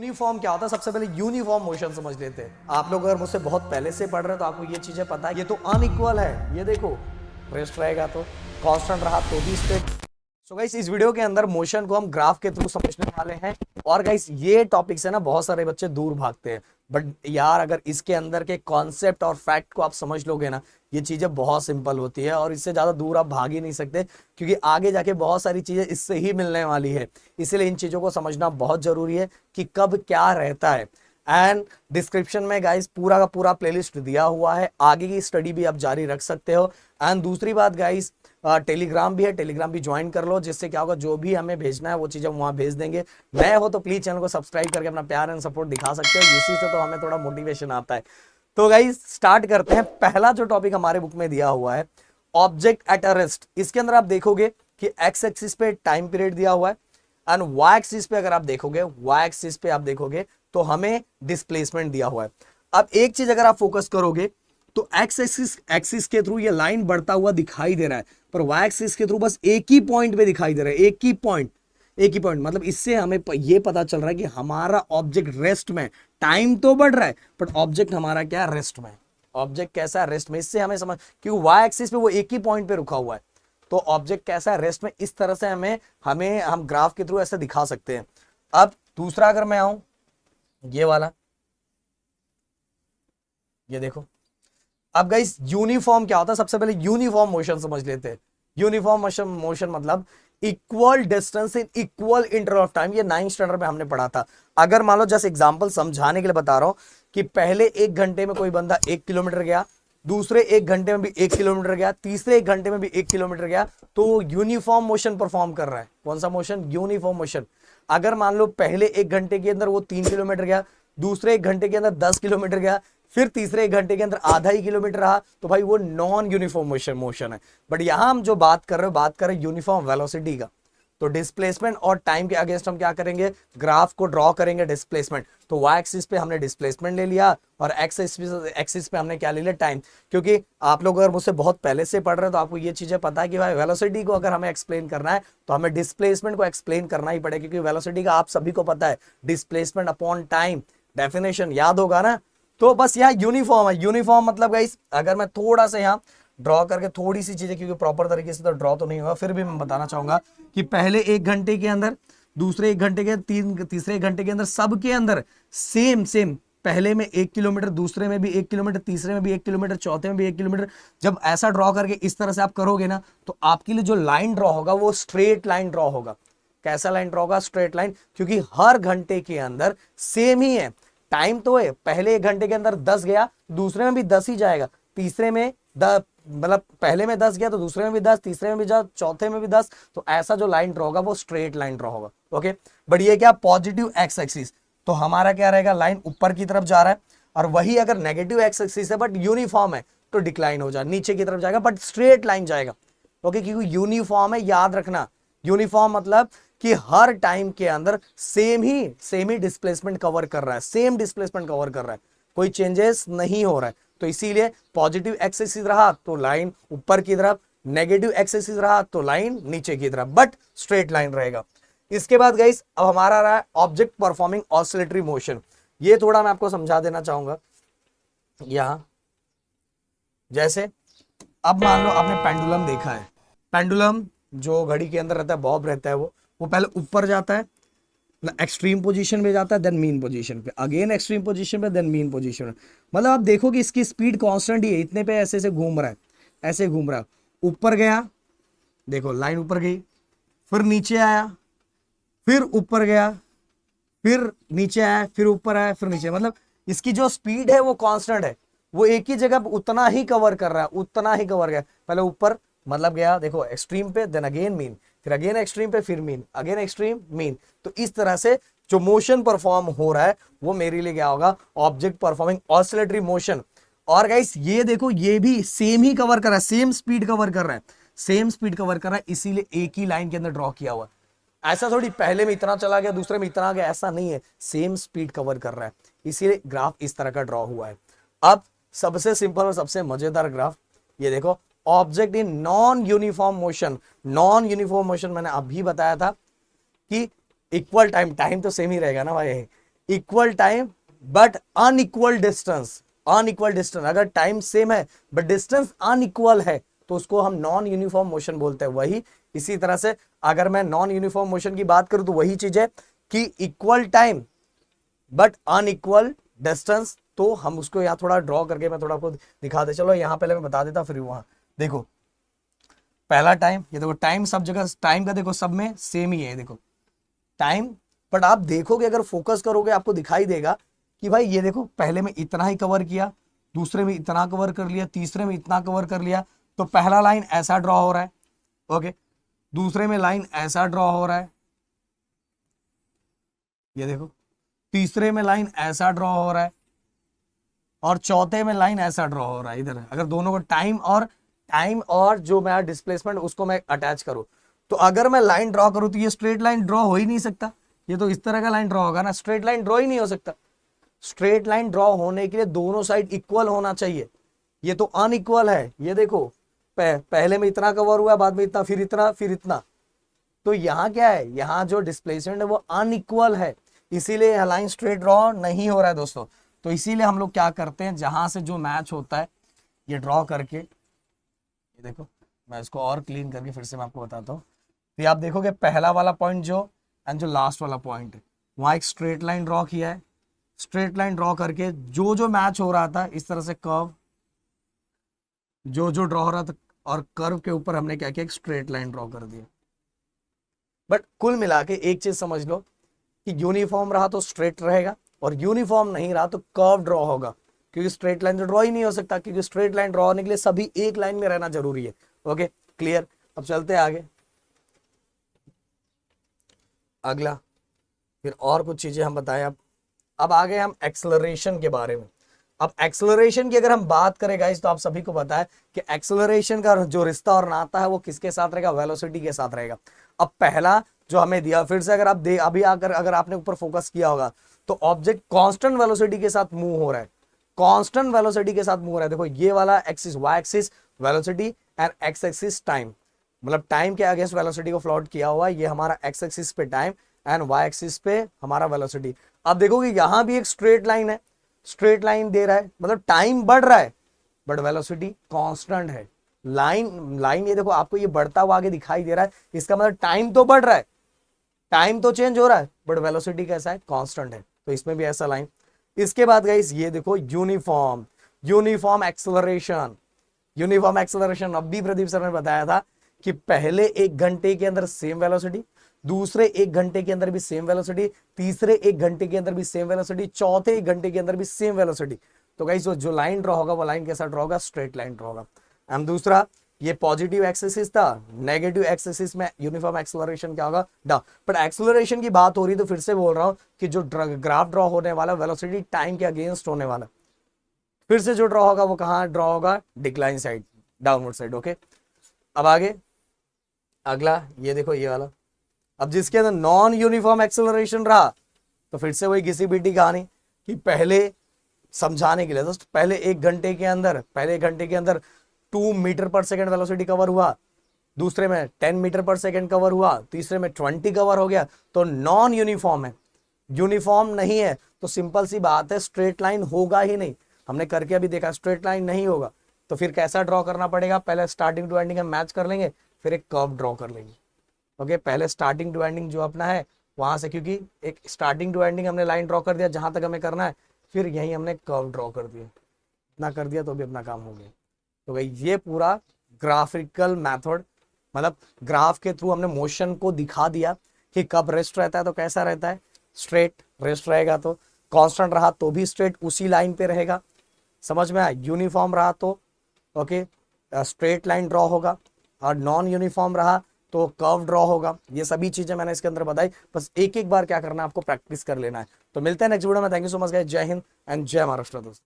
Uniform क्या होता है? सबसे पहले यूनिफॉर्म मोशन समझ लेते हैं। आप लोग अगर मुझसे बहुत पहले से पढ़ रहे हैं तो आपको ये चीजें पता है। ये तो अनइक्वल है, ये देखो रेस्ट रहेगा तो कांस्टेंट रहा तो भी स्ट्रेट। सो गाइस इस वीडियो के अंदर मोशन को हम ग्राफ के थ्रू समझने वाले हैं। और गाइस ये टॉपिक से ना बहुत सारे बच्चे दूर भागते हैं, बट यार अगर इसके अंदर के कॉन्सेप्ट और फैक्ट को आप समझ लोगे ना, ये चीजें बहुत सिंपल होती है और इससे ज्यादा दूर आप भाग ही नहीं सकते, क्योंकि आगे जाके बहुत सारी चीजें इससे ही मिलने वाली है। इसलिए इन चीजों को समझना बहुत जरूरी है कि कब क्या रहता है। एंड डिस्क्रिप्शन में गाइस पूरा का पूरा प्लेलिस्ट दिया हुआ है, आगे की स्टडी भी आप जारी रख सकते हो। एंड दूसरी बात गाइस, टेलीग्राम भी है, टेलीग्राम भी ज्वाइन कर लो, जिससे क्या होगा जो भी हमें भेजना है वो चीजें वहां भेज देंगे। नए हो तो प्लीज चैनल को सब्सक्राइब करके अपना प्यार एंड सपोर्ट दिखा सकते हो, इसी से तो हमें थोड़ा मोटिवेशन आता है। तो गाइस स्टार्ट करते हैं। पहला जो टॉपिक हमारे बुक में दिया हुआ है, ऑब्जेक्ट एट अ रेस्ट। इसके अंदर आप देखोगे कि एक्स एक्सिस पे टाइम पीरियड दिया हुआ है एंड वाई एक्सिस पे अगर आप देखोगे, वाई एक्सिस पे आप देखोगे तो हमें डिस्प्लेसमेंट दिया हुआ है। अब एक चीज अगर आप फोकस करोगे तो एक्स एक्सिस के थ्रू ये लाइन बढ़ता हुआ दिखाई दे रहा है, पर वाई एक्सिस के थ्रू बस एक ही पॉइंट पे दिखाई दे रहा है, एक ही पॉइंट। मतलब इससे हमें ये पता चल रहा है कि हमारा ऑब्जेक्ट रेस्ट में, टाइम तो बढ़ रहा है बट ऑब्जेक्ट हमारा क्या है, रेस्ट में। ऑब्जेक्ट कैसा है, रेस्ट में। इससे हमें समझ, क्योंकि वाई एक्सिस पे वो एक ही पॉइंट पे रुका हुआ है, तो ऑब्जेक्ट कैसा है, रेस्ट में। इस तरह से हम ग्राफ के थ्रू ऐसे दिखा सकते हैं। अब दूसरा अगर मैं आऊं, ये वाला, ये देखो। अब गाइस यूनिफॉर्म क्या होता है? सबसे पहले यूनिफॉर्म मोशन समझ लेते हैं। यूनिफॉर्म मोशन मतलब equal distance in equal interval of time. ये 9th स्टैंडर्ड में हमने पढ़ा था। अगर मान लो जस्ट एग्जांपल समझाने के लिए बता रहा हूं कि पहले 1 घंटे में कोई बंदा 1 किलोमीटर गया, दूसरे 1 घंटे में भी 1 किलोमीटर गया, तीसरे 1 घंटे में भी 1 किलोमीटर गया, तो यूनिफॉर्म मोशन परफॉर्म कर रहा है। कौन सा मोशन? Uniform motion. अगर मान लो पहले 1 घंटे के अंदर वो 3 किलोमीटर गया, दूसरे 1 घंटे के अंदर 10 किलोमीटर गया, फिर तीसरे 1 घंटे के अंदर आधा ही किलोमीटर रहा, तो भाई वो नॉन यूनिफॉर्म मोशन है। बट यहां हम जो बात कर रहे हैं यूनिफॉर्म वेलोसिटी का। तो डिस्प्लेसमेंट और टाइम के अगेंस्ट हम क्या करेंगे, ग्राफ को ड्रॉ करेंगे डिस्प्लेसमेंट। तो वाई एक्सिस पे हमने डिस्प्लेसमेंट ले लिया और एक्स एक्सिस पे हमने क्या ले लिया, टाइम। क्योंकि आप लोग अगर मुझसे बहुत पहले से पढ़ रहे हैं तो आपको ये चीजें पता है कि भाई वेलोसिटी को अगर हमें एक्सप्लेन करना है तो हमें डिस्प्लेसमेंट को एक्सप्लेन करना ही पड़ेगा, क्योंकि वेलोसिटी का आप सभी को पता है, डिस्प्लेसमेंट अपॉन टाइम, डेफिनेशन याद होगा ना। तो बस यहाँ यूनिफॉर्म है। यूनिफॉर्म मतलब गाइस, अगर मैं थोड़ा सा यहाँ ड्रॉ करके थोड़ी सी चीजें, क्योंकि प्रॉपर तरीके से तो ड्रॉ तो नहीं होगा, फिर भी मैं बताना चाहूंगा कि पहले 1 घंटे के अंदर, दूसरे 1 घंटे के, तीसरे 1 घंटे के अंदर, सबके अंदर सेम पहले में 1 किलोमीटर, दूसरे में भी 1 किलोमीटर, तीसरे में भी 1 किलोमीटर, चौथे में भी 1 किलोमीटर। जब ऐसा ड्रॉ करके इस तरह से आप करोगे ना, तो आपके लिए जो लाइन ड्रॉ होगा वो स्ट्रेट लाइन ड्रॉ होगा। कैसा लाइन ड्रॉ होगा? स्ट्रेट लाइन, क्योंकि हर घंटे के अंदर सेम ही है। टाइम तो है, पहले 1 घंटे के अंदर 10 गया, दूसरे में भी 10 ही जाएगा, तीसरे में मतलब पहले में 10 गया तो दूसरे में भी 10, तीसरे में भी 10, चौथे में भी 10। तो ऐसा जो लाइन ड्रॉ होगा वो स्ट्रेट लाइन ड्रॉ होगा। ओके, बट ये क्या, पॉजिटिव एक्स एक्सिस, तो हमारा क्या रहेगा, लाइन ऊपर की तरफ जा रहा है। और वही अगर नेगेटिव एक्स एक्सिस है बट यूनिफॉर्म है तो डिक्लाइन हो जाए, नीचे की तरफ जाएगा, बट स्ट्रेट लाइन जाएगा। ओके, क्योंकि यूनिफॉर्म है, याद रखना। यूनिफॉर्म मतलब कि हर टाइम के अंदर सेम ही डिस्प्लेसमेंट कवर कर रहा है, सेम डिस्प्लेसमेंट कवर कर रहा है, कोई चेंजेस नहीं हो रहा है। तो इसीलिए पॉजिटिव एक्स एक्सिस रहा तो लाइन ऊपर की तरफ, नेगेटिव एक्स एक्सिस रहा तो लाइन नीचे की तरफ, बट स्ट्रेट लाइन रहेगा। इसके बाद गाइस अब हमारा रहा है ऑब्जेक्ट परफॉर्मिंग ऑसिलेटरी मोशन। ये थोड़ा मैं आपको समझा देना चाहूंगा। यहां जैसे अब मान लो आपने पेंडुलम देखा है, पेंडुलम जो घड़ी के अंदर रहता है, बॉब रहता है, वो पहले ऊपर जाता है, एक्सट्रीम पोजीशन पे जाता है, देन मीन पोजीशन पे, अगेन एक्सट्रीम पोजीशन पे, देन मीन पोजीशन पे। मतलब आप देखो कि इसकी स्पीड कांस्टेंट ही है, इतने पे ऐसे घूम रहा है, ऐसे घूम रहा है। ऊपर गया, देखो लाइन ऊपर गई, फिर नीचे आया, फिर ऊपर गया, फिर नीचे आया, फिर ऊपर आया, फिर नीचे। मतलब इसकी जो स्पीड है वो कांस्टेंट है, वो एक ही जगह उतना ही कवर कर रहा है, उतना ही कवर गया। पहले ऊपर मतलब गया, देखो एक्सट्रीम पे, देन अगेन मीन, फिर अगेन एक्सट्रीम पे, फिर मीन, अगेन एक्सट्रीम, मीन। तो इस तरह से जो मोशन परफॉर्म हो रहा है वो मेरे लिए क्या होगा, ऑब्जेक्ट परफॉर्मिंग ऑसिलेटरी मोशन। और गाइस ये देखो, ये भी सेम ही कवर कर रहा है, सेम स्पीड कवर कर रहा है, सेम स्पीड कवर कर रहा है, इसीलिए एक ही लाइन के अंदर ड्रॉ किया हुआ है। ऐसा थोड़ी पहले में इतना चला गया, दूसरे में इतना गया, ऐसा नहीं है, सेम स्पीड कवर कर रहा है, इसीलिए ग्राफ इस तरह का ड्रॉ हुआ है। अब सबसे सिंपल और सबसे मजेदार ग्राफ, ये देखो, object in non uniform motion. Non uniform motion मैंने अभी बताया था कि इक्वल टाइम, टाइम तो सेम ही रहेगा ना भाई, equal time but unequal distance, unequal distance, अगर टाइम सेम है बट डिस्टेंस अनइक्वल है तो उसको हम नॉन यूनिफॉर्म मोशन बोलते हैं। वही इसी तरह से अगर मैं नॉन यूनिफॉर्म मोशन की बात करूं तो वही चीज है कि equal time but unequal distance, तो हम उसको यहाँ थोड़ा ड्रॉ करके मैं थोड़ा आपको दिखा दे। चलो यहाँ पहले मैं बता देता फिर वहां देखो, पहला टाइम, ये देखो टाइम सब जगह, टाइम का देखो सब में सेम ही है, देखो टाइम, बट आप देखोगे अगर फोकस करोगे आपको दिखाई देगा कि भाई ये देखो पहले में इतना ही कवर किया, दूसरे में इतना कवर कर लिया, तीसरे में इतना कवर कर लिया, तो पहला लाइन ऐसा ड्रॉ हो रहा है, ओके, दूसरे में लाइन ऐसा ड्रॉ हो रहा है, ये देखो, तीसरे में लाइन ऐसा ड्रॉ हो रहा है, और चौथे में लाइन ऐसा ड्रॉ हो रहा है। इधर अगर दोनों को टाइम और जो मैं डिस्प्लेसमेंट उसको मैं अटैच करूं, तो अगर मैं लाइन ड्रॉ करूं तो ये स्ट्रेट लाइन ड्रॉ हो ही नहीं सकता, ये तो इस तरह का लाइन ड्रॉ होगा ना, स्ट्रेट लाइन ड्रॉ ही नहीं हो सकता। स्ट्रेट लाइन ड्रॉ होने के लिए दोनों साइड इक्वल होना चाहिए, ये तो अनइक्वल है। ये देखो पहले में इतना कवर हुआ, बाद में इतना, फिर इतना, फिर इतना, तो यहाँ क्या है, यहाँ जो डिस्प्लेसमेंट है वो अनइक्वल है, इसीलिए लाइन स्ट्रेट ड्रॉ नहीं हो रहा है दोस्तों। तो इसीलिए हम लोग क्या करते हैं, जहां से जो मैच होता है ये ड्रॉ करके, ये देखो मैं इसको और क्लीन करके फिर से मैं आपको बताता हूँ। तो आप देखोगे पहला वाला पॉइंट जो एंड जो लास्ट वाला पॉइंट है, वहाँ एक स्ट्रेट लाइन ड्रॉ किया है, स्ट्रेट लाइन ड्रॉ करके जो जो मैच हो रहा था इस तरह से कर्व जो जो ड्रॉ हो रहा था, और कर्व के ऊपर हमने क्या किया, एक स्ट्रेट लाइन ड्रॉ कर दिया। बट कुल मिला के एक चीज समझ लो कि यूनिफॉर्म रहा तो स्ट्रेट रहेगा, और यूनिफॉर्म नहीं रहा तो कर्व ड्रॉ होगा, क्योंकि स्ट्रेट लाइन तो ड्रॉ ही नहीं हो सकता, क्योंकि स्ट्रेट लाइन ड्रॉ होने के लिए सभी एक लाइन में रहना जरूरी है। ओके क्लियर, अब चलते हैं आगे, अगला फिर और कुछ चीजें हम बताएं। अब आगे हम एक्सेलरेशन के बारे में। अब एक्सेलरेशन की अगर हम बात करें गाइस, तो आप सभी को पता है कि एक्सेलरेशन का जो रिश्ता और नाता है वो किसके साथ रहेगा, वेलोसिटी के साथ रहेगा। अब पहला जो हमें दिया, फिर से अगर आप अभी आकर अगर आपने ऊपर फोकस किया होगा तो ऑब्जेक्ट कांस्टेंट वेलोसिटी के साथ मूव हो रहा है, कांस्टेंट वेलोसिटी के साथ मूव हो रहा है। देखो ये वाला axis Y axis velocity and X axis time, मतलब टाइम के अगेंस्ट वेलोसिटी को प्लॉट किया हुआ है, ये हमारा एक्स एक्सिस पे टाइम एंड वाई एक्सिस पे हमारा वेलोसिटी। अब देखोगे यहां भी एक स्ट्रेट लाइन है, स्ट्रेट लाइन दे रहा है, मतलब टाइम बढ़ रहा है बट वेलोसिटी कांस्टेंट है। लाइन ये देखो आपको ये बढ़ता हुआ आगे दिखाई दे रहा है, इसका मतलब टाइम तो बढ़ रहा है, टाइम तो चेंज हो रहा है बट वेलोसिटी कैसा है, कांस्टेंट है। तो इसमें भी ऐसा लाइन। इसके बाद गाइस ये देखो यूनिफॉर्म एक्सेलरेशन, यूनिफॉर्म एक्सेलरेशन अब भी प्रदीप सर ने बताया था कि पहले 1 घंटे के अंदर सेम वेलोसिटी, दूसरे 1 घंटे के अंदर भी सेम वेलोसिटी, तीसरे 1 घंटे के अंदर भी सेम वेलोसिटी, चौथे 1 घंटे के अंदर भी सेम वेलोसिटी। तो गाइस जो लाइन ड्रॉ होगा वो लाइन कैसा ड्रॉ होगा, स्ट्रेट लाइन ड्रॉ होगा। एंड दूसरा ये पॉजिटिव एक्सिस था, नेगेटिव एक्सिस में यूनिफॉर्म एक्सेलरेशन क्या होगा, डाउन। बट एक्सेलरेशन की बात हो रही तो फिर से बोल रहा हूं कि जो ग्राफ ड्रॉ होने वाला वेलोसिटी टाइम के अगेंस्ट होने वाला, फिर से जो ड्रॉ होगा वो कहां ड्रॉ होगा, decline side, downward side. Okay अब आगे अगला ये देखो ये वाला, अब जिसके अंदर नॉन यूनिफॉर्म एक्सेलरेशन रहा तो फिर से वही घिसी पिटी कहानी कि पहले समझाने के लिए दोस्त, पहले 1 घंटे के अंदर 2 मीटर पर सेकेंड वेलोसिटी कवर हुआ, दूसरे में 10 मीटर पर सेकेंड कवर हुआ, तीसरे में 20 कवर हो गया, तो नॉन यूनिफॉर्म है, यूनिफॉर्म नहीं है। तो सिंपल सी बात है स्ट्रेट लाइन होगा ही नहीं, हमने करके अभी देखा स्ट्रेट लाइन नहीं होगा। तो फिर कैसा ड्रॉ करना पड़ेगा, पहले स्टार्टिंग टू एंडिंग हम मैच कर लेंगे, फिर एक कर्व ड्रॉ कर लेंगे। ओके पहले स्टार्टिंग टू एंडिंग जो अपना है वहां से, क्योंकि एक स्टार्टिंग टू एंडिंग हमने लाइन ड्रॉ कर दिया जहां तक हमें करना है, फिर यहीं हमने कर्व ड्रॉ कर दिया, इतना कर दिया तो भी अपना काम हो गया। तो भाई ये पूरा ग्राफिकल मेथड, मतलब ग्राफ के थ्रू हमने मोशन को दिखा दिया कि कब रेस्ट रहता है तो कैसा रहता है, स्ट्रेट रेस्ट रहेगा तो, कांस्टेंट रहा तो भी स्ट्रेट उसी लाइन पे रहेगा, समझ में आया, यूनिफॉर्म रहा तो ओके स्ट्रेट लाइन ड्रॉ होगा, और नॉन यूनिफॉर्म रहा तो कर्व ड्रॉ होगा। ये सभी चीजें मैंने इसके अंदर बताई, बस एक एक बार क्या करना है आपको प्रैक्टिस कर लेना है। तो मिलते हैं नेक्स्ट वीडियो में, thank you so much guys, जय हिंद एंड जय महाराष्ट्र दोस्तों।